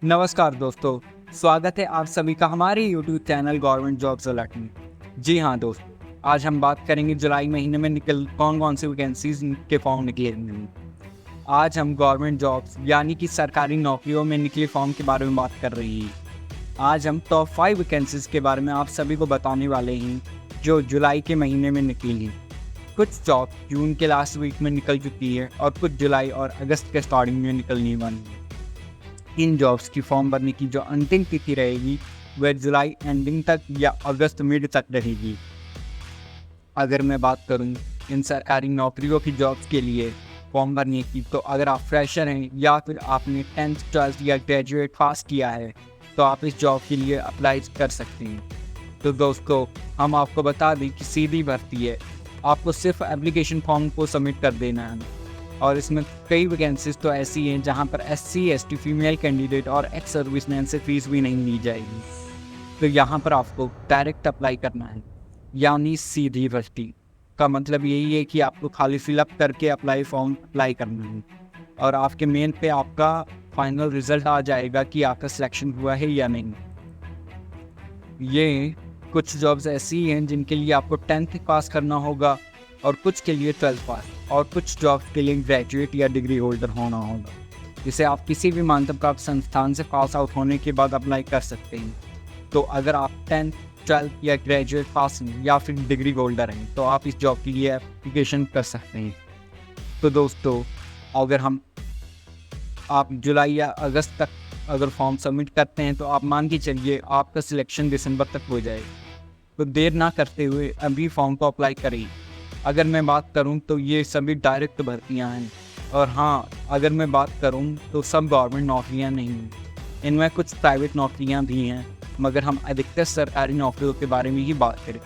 नमस्कार दोस्तों, स्वागत है आप सभी का हमारे YouTube channel government jobs alert में। जी हाँ दोस्तों, आज हम बात करेंगे जुलाई महीने में कौन सी वैकेंसीज के फॉर्म निकले हैं। आज हम गवर्नमेंट जॉब्स यानी कि सरकारी नौकरियों में निकले फॉर्म के बारे में बात कर रही हैं। आज हम टॉप 5 वैकेंसीज के बारे में आप सभी को बताने वाले हैं जो जुलाई के महीने में निकली हैं। कुछ जॉब जून के लास्ट वीक में निकल चुकी है और कुछ जुलाई और अगस्त के स्टार्टिंग में निकलने वाली है। इन जॉब्स की फॉर्म भरने की जो अंतिम तिथि रहेगी वह जुलाई एंडिंग तक या अगस्त मिड तक रहेगी। अगर मैं बात करूं इन सरकारी नौकरियों की जॉब्स के लिए फॉर्म भरने की, तो अगर आप फ्रेशर हैं या फिर आपने 10th 12th या ग्रेजुएट पास किया है तो आप इस जॉब के लिए अप्लाई कर सकते हैं। तो दोस्तों, हम आपको बता दें कि सीधी भर्ती है, आपको सिर्फ एप्लीकेशन फॉर्म को सबमिट कर देना है। और इसमें कई वैकेंसीज तो ऐसी हैं जहां पर SC ST फीमेल कैंडिडेट और एक्स सर्विसमैन से फीस भी नहीं ली जाएगी। तो यहां पर आपको डायरेक्ट अप्लाई करना है, यानी सीधी भर्ती का मतलब यही है कि आपको खाली फिलअप करके फॉर्म अप्लाई करना है और आपके मेल पे आपका फाइनल रिजल्ट आ जाएगा कि आपका सिलेक्शन हुआ है या नहीं। ये कुछ जॉब्स ऐसी हैं जिनके लिए आपको 10th पास करना होगा और कुछ के लिए 12th पास, और कुछ जॉब्स के लिए ग्रेजुएट या डिग्री होल्डर होना होगा, जिसे आप किसी भी मान्यता प्राप्त संस्थान से पास आउट होने के बाद अप्लाई कर सकते हैं। तो अगर आप 10th 12th या ग्रेजुएट पास हैं या फिर डिग्री होल्डर हैं तो आप इस जॉब के लिए एप्लीकेशन कर सकते हैं। तो दोस्तों, अगर आप जुलाई या अगस्त तक अगर फॉर्म सबमिट करते हैं तो आप मान के चलिए आपका सिलेक्शन दिसंबर तक हो जाए। तो देर ना करते हुए अभी फॉर्म को अप्लाई करें। अगर मैं बात करूं तो ये सभी डायरेक्ट भर्तियां हैं, और हाँ, अगर मैं बात करूं तो सब गवर्नमेंट नौकरियां नहीं हैं, इनमें कुछ प्राइवेट नौकरियां भी हैं, मगर हम अधिकतर सरकारी नौकरियों के बारे में ही बात करें।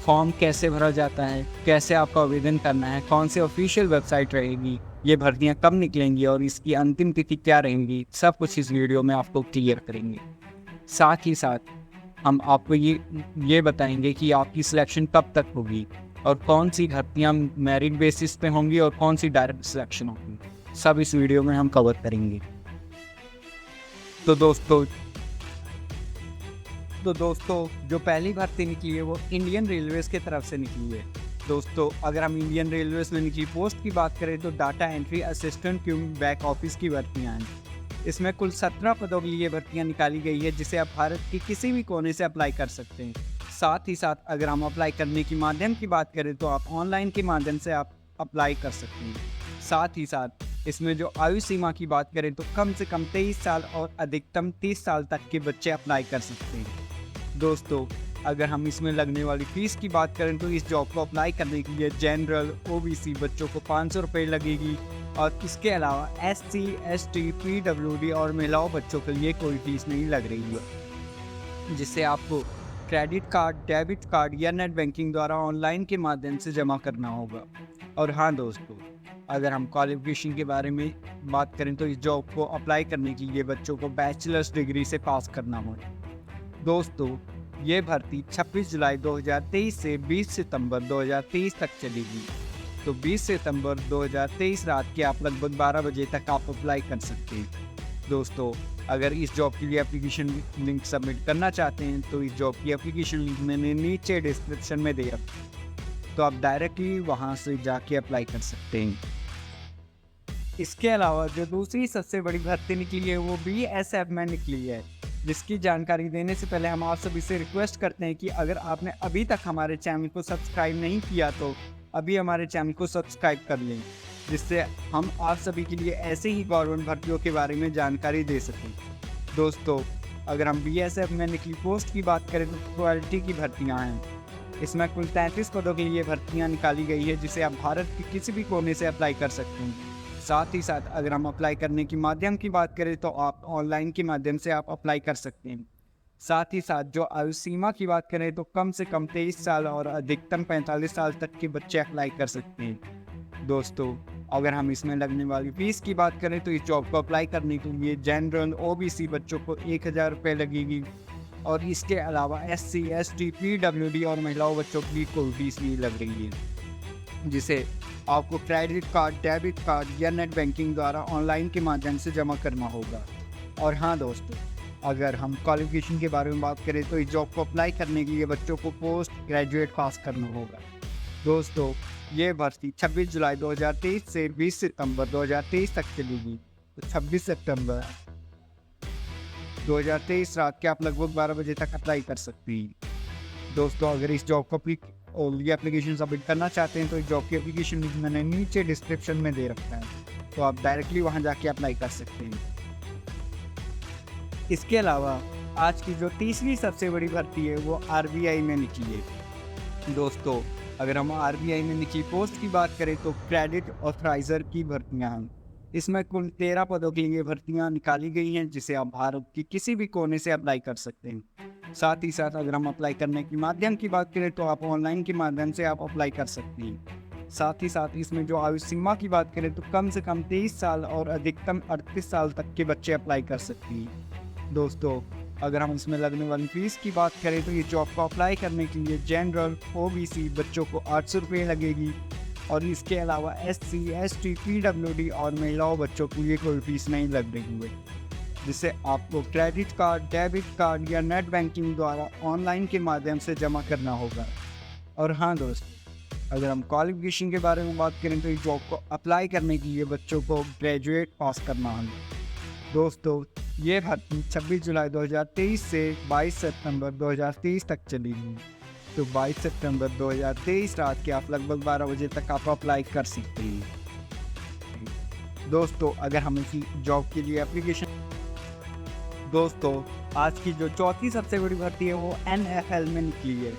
फॉर्म कैसे भरा जाता है, कैसे आपको आवेदन करना है, कौन सी ऑफिशियल वेबसाइट रहेगी, ये भर्तियां कब निकलेंगी और इसकी अंतिम तिथि क्या रहेंगी, सब कुछ इस वीडियो में आपको क्लियर करेंगे। साथ ही साथ हम आपको ये बताएंगे कि आपकी सिलेक्शन कब तक होगी और कौन सी भर्तियां मेरिट बेसिस पे होंगी और कौन सी डायरेक्ट सिलेक्शन होगी, सब इस वीडियो में हम कवर करेंगे। तो दोस्तों जो पहली भर्ती निकली है वो इंडियन रेलवेज की तरफ से निकली है। दोस्तों, अगर हम इंडियन रेलवेज में निकली पोस्ट की बात करें तो data entry assistant queuing back office की भर्तियाँ हैं। इसमें कुल 17 पदों के लिए भर्तियां निकाली गई है, जिसे आप भारत के किसी भी कोने से अप्लाई कर सकते हैं। साथ ही साथ अगर हम अप्लाई करने के माध्यम की बात करें तो आप ऑनलाइन के माध्यम से आप अप्लाई कर सकते हैं। साथ ही साथ इसमें जो आयु सीमा की बात करें तो कम से कम 23 साल और अधिकतम 30 साल तक के बच्चे अप्लाई कर सकते हैं। दोस्तों, अगर हम इसमें लगने वाली फ़ीस की बात करें तो इस जॉब को अप्लाई करने के लिए जनरल OBC बच्चों को 500 रुपये लगेगी, और इसके अलावा SC ST PWD और महिलाओं बच्चों के लिए कोई फीस नहीं लग रही है, जिससे आपको क्रेडिट कार्ड, डेबिट कार्ड या नेट बैंकिंग द्वारा ऑनलाइन के माध्यम से जमा करना होगा। और हाँ दोस्तों, अगर हम क्वालिफिकेशन के बारे में बात करें तो इस जॉब को अप्लाई करने के लिए बच्चों को बैचलर्स डिग्री से पास करना होगा। दोस्तों, ये भर्ती 26 जुलाई 2023 से 20 सितंबर 2023 तक चलेगी। तो 20 सितंबर 2023 रात के आप लगभग 12 बजे तक आप अप्लाई कर सकते हैं। दोस्तों, अगर इस जॉब के लिए एप्लीकेशन लिंक सबमिट करना चाहते हैं तो इस जॉब की एप्लीकेशन लिंक मैंने नीचे डिस्क्रिप्शन में दे रखा, तो आप डायरेक्टली वहां से जाके अप्लाई कर सकते हैं। इसके अलावा जो दूसरी सबसे बड़ी भर्ती निकली है वो BSF में निकली है, जिसकी जानकारी देने से पहले हम आप सभी से रिक्वेस्ट करते हैं कि अगर आपने अभी तक हमारे चैनल को सब्सक्राइब नहीं किया तो अभी हमारे चैनल को सब्सक्राइब कर लें, जिससे हम आप सभी के लिए ऐसे ही गवर्नमेंट भर्तियों के बारे में जानकारी दे सकें। दोस्तों, अगर हम BSF में निकली पोस्ट की बात करें तो क्वालिटी की भर्तियां हैं। इसमें कुल 33 पदों के लिए भर्तियां निकाली गई है, जिसे आप भारत के किसी भी कोने से अप्लाई कर सकते हैं। साथ ही साथ अगर हम अप्लाई करने की माध्यम की बात करें तो आप ऑनलाइन के माध्यम से आप अप्लाई कर सकते हैं। साथ ही साथ जो आयु सीमा की बात करें तो कम से कम 23 साल और अधिकतम 45 साल तक के बच्चे अप्लाई कर सकते हैं। दोस्तों, अगर हम इसमें लगने वाली फ़ीस की बात करें तो इस जॉब को अप्लाई करने के लिए जनरल OBC बच्चों को 1000 रुपये लगेगी, और इसके अलावा SC ST PWD और महिलाओं बच्चों की कोई फीस नहीं लग रही है, जिसे आपको क्रेडिट कार्ड, डेबिट कार्ड या नेट बैंकिंग द्वारा ऑनलाइन के माध्यम से जमा करना होगा। और हाँ दोस्तों, अगर हम क्वालिफिकेशन के बारे में बात करें तो इस जॉब को अप्लाई करने के लिए बच्चों को पोस्ट ग्रेजुएट पास करना होगा। दोस्तों, ये भर्ती 26 जुलाई 2023 से 20 सितंबर 2023 तक चलेगी। तो 26 सितंबर 2023 रात के आप लगभग 12 बजे तक अप्लाई कर सकती हैं। दोस्तों, अगर इस जॉब को ये एप्लीकेशन सबमिट करना चाहते हैं तो इस जॉब की एप्लीकेशन लिंक मैंने नीचे डिस्क्रिप्शन में दे रखा है, तो आप डायरेक्टली वहां जाके अप्लाई कर सकते हैं। इसके अलावा आज की जो तीसरी सबसे बड़ी भर्ती है वो आरबीआई में निकली है। दोस्तों, अगर हम आरबीआई में निकली पोस्ट की बात करें तो क्रेडिट ऑथराइजर की भर्तियां हैं। इसमें कुल 13 पदों के लिए भर्तियां निकाली गई हैं, जिसे आप भारत की किसी भी कोने से अप्लाई कर सकते हैं। साथ ही साथ अगर हम अप्लाई करने के माध्यम की बात करें तो आप ऑनलाइन के माध्यम से आप अप्लाई कर सकते हैं। साथ ही साथ इसमें जो आयु सीमा की बात करें तो कम से कम 23 साल और अधिकतम 38 साल तक के बच्चे अप्लाई कर सकते हैं। दोस्तों, अगर हम इसमें लगने वाली फीस की बात करें तो ये जॉब को अप्लाई करने के लिए जनरल, ओबीसी बच्चों को 800 रुपये लगेगी और इसके अलावा SC, ST, PWD और महिलाओं बच्चों के लिए कोई फीस नहीं लग रही है, जिसे आपको क्रेडिट कार्ड, डेबिट कार्ड या नेट बैंकिंग द्वारा ऑनलाइन के माध्यम से जमा करना होगा। और हाँ दोस्तों, अगर हम क्वालिफिकेशन के बारे में बात करें तो इस जॉब को अप्लाई करने के लिए बच्चों को ग्रेजुएट पास करना होगा। दोस्तों, ये भर्ती 26 जुलाई 2023 से 22 सितंबर 2023 तक चलेगी। तो 22 सितंबर 2023 रात के आप लगभग 12 बजे तक आप अप्लाई कर सकते हैं। दोस्तों, अगर हम इसी जॉब के लिए एप्लीकेशन दोस्तों, आज की जो चौथी सबसे बड़ी भर्ती है वो NFL में निकली है।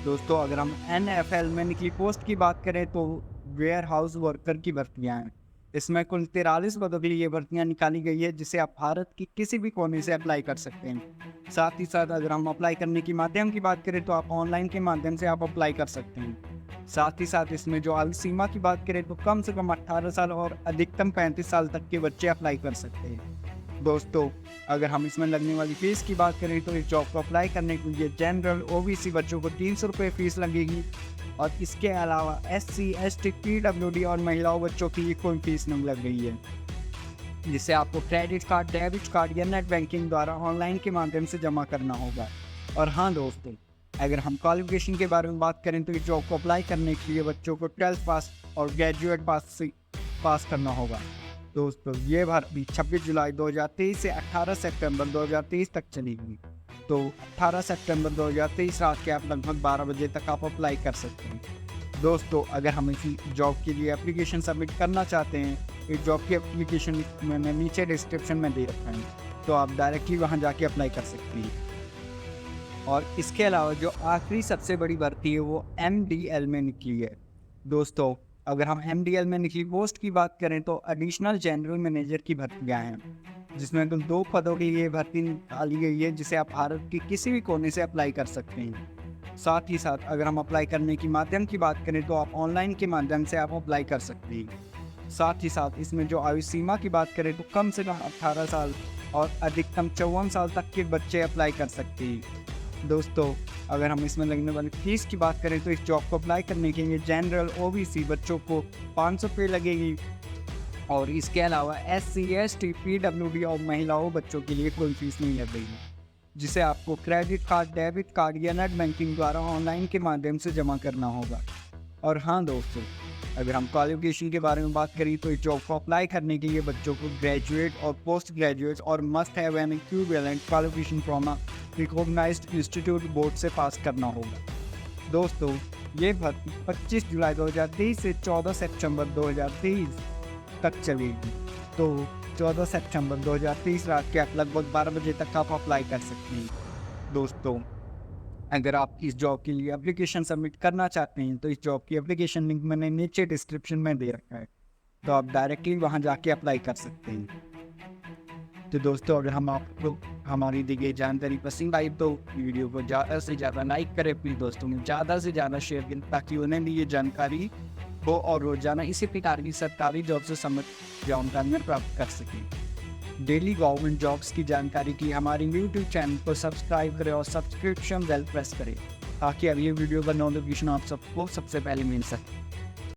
दोस्तों, अगर हम NFL में निकली पोस्ट की बात करें तो वेयर हाउस वर्कर की भर्तियाँ हैं। इसमें कुल 43 पदों के लिए ये भर्तियाँ निकाली गई है, जिसे आप भारत की किसी भी कोने से अप्लाई कर सकते हैं। साथ ही साथ अगर हम अप्लाई करने के माध्यम की बात करें तो आप ऑनलाइन के माध्यम से आप अप्लाई कर सकते हैं। साथ ही साथ इसमें जो आयु सीमा की बात करें तो कम से कम 18 साल और अधिकतम 35 साल तक के बच्चे अप्लाई कर सकते हैं। दोस्तों, अगर हम इसमें लगने वाली फ़ीस की बात करें तो इस जॉब को अप्लाई करने के लिए जनरल, ओबीसी बच्चों को 300 रुपये फ़ीस लगेगी और इसके अलावा SC, ST, PWD और महिलाओं बच्चों की कोई फीस नहीं लग रही है, जिसे आपको क्रेडिट कार्ड, डेबिट कार्ड या नेट बैंकिंग द्वारा ऑनलाइन के माध्यम से जमा करना होगा। और हाँ दोस्तों, अगर हम क्वालिफिकेशन के बारे में बात करें तो इस जॉब को अप्लाई करने के लिए बच्चों को 12th पास और ग्रेजुएट पास करना होगा। दोस्तों, ये भर्ती 26 जुलाई 2023 से 18 सितंबर 2023 तक चलेगी। तो 18 सितंबर 2023 रात के आप लगभग 12 बजे तक आप अप्लाई कर सकते हैं। दोस्तों, अगर हम इसी जॉब के लिए एप्लीकेशन सबमिट करना चाहते हैं, इस जॉब की एप्लीकेशन मैंने नीचे डिस्क्रिप्शन में दे रखा है, तो आप डायरेक्टली वहां जाके अप्लाई कर सकते हैं। और इसके अलावा जो आखिरी सबसे बड़ी भर्ती है वो MDL में निकली है। दोस्तों, अगर हम MDL में निकली पोस्ट की बात करें तो एडिशनल जनरल मैनेजर की भर्तियाँ हैं, जिसमें कुल 2 पदों के लिए भर्ती निकाली गई है, जिसे आप भारत के किसी भी कोने से अप्लाई कर सकते हैं। साथ ही साथ अगर हम अप्लाई करने की माध्यम की बात करें तो आप ऑनलाइन के माध्यम से आप अप्लाई कर सकते हैं। साथ ही साथ इसमें जो आयु सीमा की बात करें तो कम से कम 18 साल और अधिकतम 54 साल तक के बच्चे अप्लाई कर सकते हैं। दोस्तों, अगर हम इसमें लगने वाली फीस की बात करें तो इस जॉब को अप्लाई करने के लिए जनरल, ओबीसी बच्चों को 500 रुपये लगेगी और इसके अलावा SC, ST, PWD और महिलाओं बच्चों के लिए कोई फीस नहीं लग रही है, जिसे आपको क्रेडिट कार्ड, डेबिट कार्ड या नेट बैंकिंग द्वारा ऑनलाइन के माध्यम से जमा करना होगा। और हाँ दोस्तों, अगर हम क्वालिफिकेशन के बारे में बात करें तो इस जॉब को अप्लाई करने के लिए बच्चों को ग्रेजुएट और पोस्ट ग्रेजुएट और must have an equivalent qualification from a recognised institute board से पास करना होगा। दोस्तों, ये भर्ती 25 जुलाई 2023 से 14 सितंबर 2023 तक चलेगी। तो 14 सितंबर 2023 रात के आप लगभग 12 बजे तक आप अप्लाई कर सकते हैं। दोस्तों, अगर आप इस जॉब के लिए एप्लीकेशन सबमिट करना चाहते हैं तो इस जॉब की एप्लीकेशन लिंक मैंने नीचे डिस्क्रिप्शन में दे रखा है, तो आप डायरेक्टली वहां जाके अप्लाई कर सकते हैं। तो दोस्तों, अगर हम आपको हमारी दी गई जानकारी पसंद आई तो वीडियो को ज़्यादा से ज़्यादा लाइक करें, अपने दोस्तों में ज़्यादा से ज़्यादा शेयर करें ताकि उन्हें भी ये जानकारी हो और रोजाना इसी प्रकार की सरकारी जॉब से संबंधित जानकारियाँ प्राप्त कर सकें। डेली गवर्नमेंट जॉब्स की जानकारी की हमारी यूट्यूब चैनल को सब्सक्राइब करें और सब्सक्रिप्शन बेल प्रेस करें ताकि अब ये वीडियो का नोटिफिकेशन आप सबको सबसे पहले मिल सके।